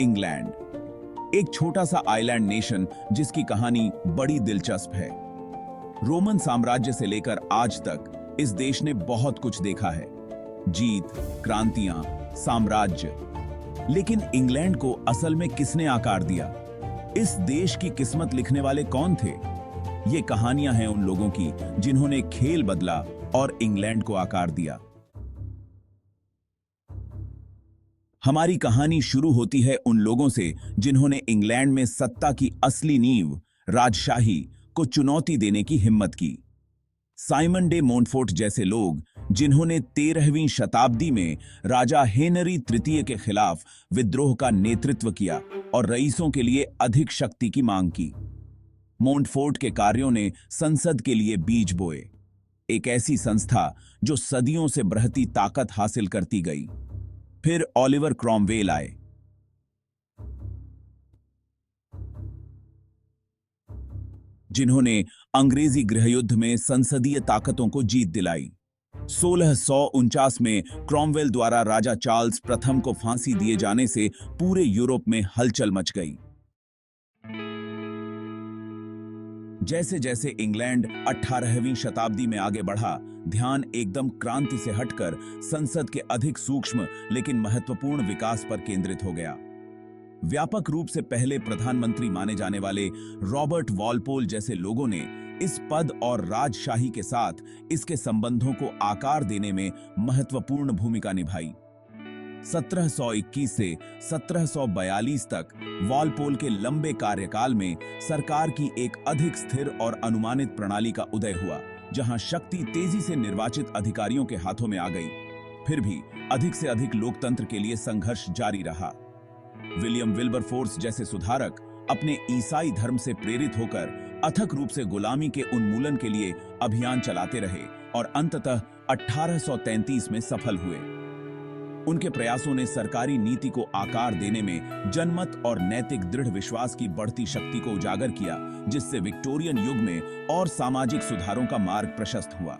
England, एक छोटा सा आइलैंड नेशन जिसकी कहानी बड़ी दिलचस्प है। रोमन साम्राज्य से लेकर आज तक इस देश ने बहुत कुछ देखा है, जीत, क्रांतियां, साम्राज्य। लेकिन इंग्लैंड को असल में किसने आकार दिया? इस देश की किस्मत लिखने वाले कौन थे? ये कहानियां हैं उन लोगों की जिन्होंने खेल बदला और इंग्लैंड को आकार दिया। हमारी कहानी शुरू होती है उन लोगों से जिन्होंने इंग्लैंड में सत्ता की असली नींव, राजशाही को चुनौती देने की हिम्मत की। साइमन डे मोंटफोर्ट जैसे लोग जिन्होंने 13वीं शताब्दी में राजा हेनरी तृतीय के खिलाफ विद्रोह का नेतृत्व किया और रईसों के लिए अधिक शक्ति की मांग की। मोंटफोर्ट के कार्यों ने संसद के लिए बीज बोए, एक ऐसी संस्था जो सदियों से बढ़ती ताकत हासिल करती गई। फिर ओलिवर क्रॉमवेल आए, जिन्होंने अंग्रेजी गृहयुद्ध में संसदीय ताकतों को जीत दिलाई। 1649 में क्रॉमवेल द्वारा राजा चार्ल्स प्रथम को फांसी दिए जाने से पूरे यूरोप में हलचल मच गई। जैसे जैसे इंग्लैंड 18वीं शताब्दी में आगे बढ़ा, ध्यान एकदम क्रांति से हटकर संसद के अधिक सूक्ष्म लेकिन महत्वपूर्ण विकास पर केंद्रित हो गया। व्यापक रूप से पहले प्रधानमंत्री माने जाने वाले रॉबर्ट वॉलपोल जैसे लोगों ने इस पद और राजशाही के साथ इसके संबंधों को आकार देने में महत्वपूर्ण भूमिका निभाई। 1721 से 1742 तक वॉलपोल के लंबे कार्यकाल में सरकार की एक अधिक स्थिर और अनुमानित प्रणाली का उदय हुआ, जहां शक्ति तेजी से निर्वाचित अधिकारियों के हाथों में आ गई। फिर भी अधिक से अधिक लोकतंत्र के लिए संघर्ष जारी रहा। विलियम विल्बरफोर्स जैसे सुधारक अपने ईसाई धर्म से प्रेरित होकर अथक रूप से गुलामी के उन्मूलन के लिए अभियान चलाते रहे और अंततः 1833 में सफल हुए। उनके प्रयासों ने सरकारी नीति को आकार देने में जनमत और नैतिक दृढ़ विश्वास की बढ़ती शक्ति को उजागर किया, जिससे विक्टोरियन युग में और सामाजिक सुधारों का मार्ग प्रशस्त हुआ।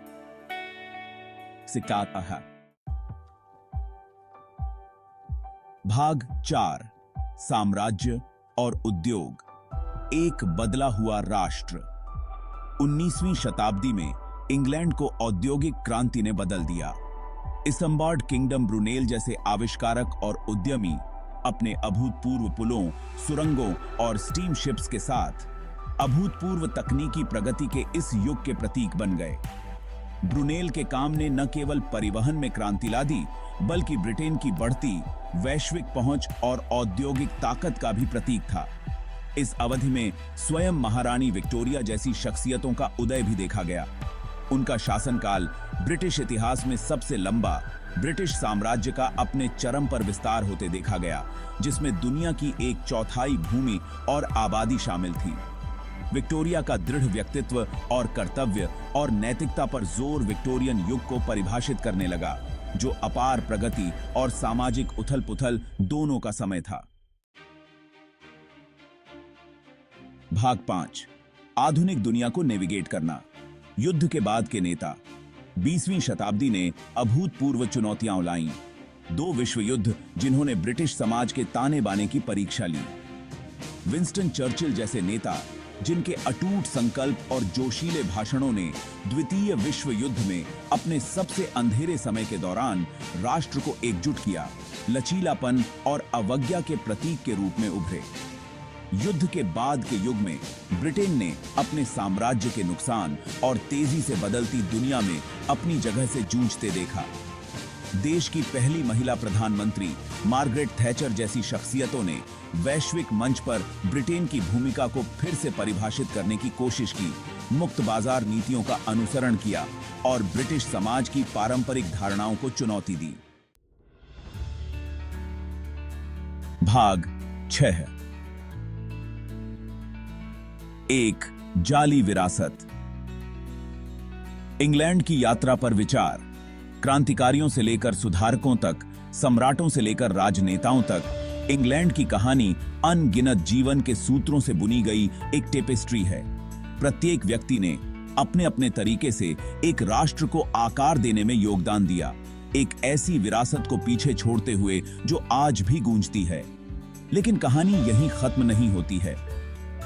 भाग 4, साम्राज्य और उद्योग, एक बदला हुआ राष्ट्र। 19वीं शताब्दी में इंग्लैंड को औद्योगिक क्रांति ने बदल दिया। इसम्बार्ड किंगडम ब्रुनेल जैसे आविष्कारक और उद्यमी अपने अभूतपूर्व पुलों, सुरंगों और स्टीम शिप्स के साथ अभूतपूर्व तकनीकी प्रगति के इस युग के प्रतीक बन गए। ब्रुनेल के काम ने न केवल परिवहन में क्रांति ला दी, बल्कि ब्रिटेन की बढ़ती वैश्विक पहुंच और औद्योगिक ताकत का भी प्रतीक था। इस अवधि में स्वयं महारानी विक्टोरिया जैसी शख्सियतों का उदय भी देखा गया। उनका शासनकाल ब्रिटिश इतिहास में सबसे लंबा ब्रिटिश साम्राज्य का अपने चरम पर विस्तार होते देखा गया, जिसमें दुनिया की 1/4 भूमि और आबादी शामिल थी। विक्टोरिया का दृढ़ व्यक्तित्व और कर्तव्य और नैतिकता पर जोर विक्टोरियन युग को परिभाषित करने लगा, जो अपार प्रगति और सामाजिक उथल-पुथल दोनों का समय था। भाग 5, आधुनिक दुनिया को नेविगेट करना। युद्ध के बाद के नेता। 20वीं शताब्दी ने अभूतपूर्व चुनौतियां लाईं। 2 विश्व युद्ध जिन्होंने ब्रिटिश समाज के ताने बाने की परीक्षा ली। विंस्टन चर्चिल जैसे नेता जिनके अटूट संकल्प और जोशीले भाषणों ने द्वितीय विश्व युद्ध में अपने सबसे अंधेरे समय के दौरान राष्ट्र को एकजुट किया, लचीलापन और अवज्ञा के प्रतीक के रूप में उभरे। युद्ध के बाद के युग में ब्रिटेन ने अपने साम्राज्य के नुकसान और तेजी से बदलती दुनिया में अपनी जगह से जूझते देखा। देश की पहली महिला प्रधानमंत्री मार्गरेट थैचर जैसी शख्सियतों ने वैश्विक मंच पर ब्रिटेन की भूमिका को फिर से परिभाषित करने की कोशिश की, मुक्त बाजार नीतियों का अनुसरण किया और ब्रिटिश समाज की पारंपरिक धारणाओं को चुनौती दी। भाग 6, एक जाली विरासत। इंग्लैंड की यात्रा पर विचार। क्रांतिकारियों से लेकर सुधारकों तक, सम्राटों से लेकर राजनेताओं तक, इंग्लैंड की कहानी अनगिनत जीवन के सूत्रों से बुनी गई एक टेपेस्ट्री है। प्रत्येक व्यक्ति ने अपने अपने तरीके से एक राष्ट्र को आकार देने में योगदान दिया, एक ऐसी विरासत को पीछे छोड़ते हुए जो आज भी गूंजती है। लेकिन कहानी यहीं खत्म नहीं होती है।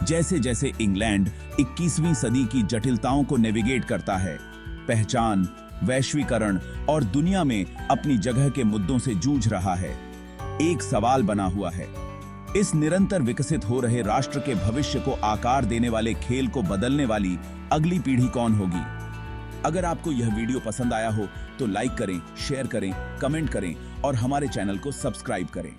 जैसे जैसे इंग्लैंड 21वीं सदी की जटिलताओं को नेविगेट करता है, पहचान, वैश्वीकरण और दुनिया में अपनी जगह के मुद्दों से जूझ रहा है, एक सवाल बना हुआ है, इस निरंतर विकसित हो रहे राष्ट्र के भविष्य को आकार देने वाले खेल को बदलने वाली अगली पीढ़ी कौन होगी? अगर आपको यह वीडियो पसंद आया हो तो लाइक करें, शेयर करें, कमेंट करें और हमारे चैनल को सब्सक्राइब करें।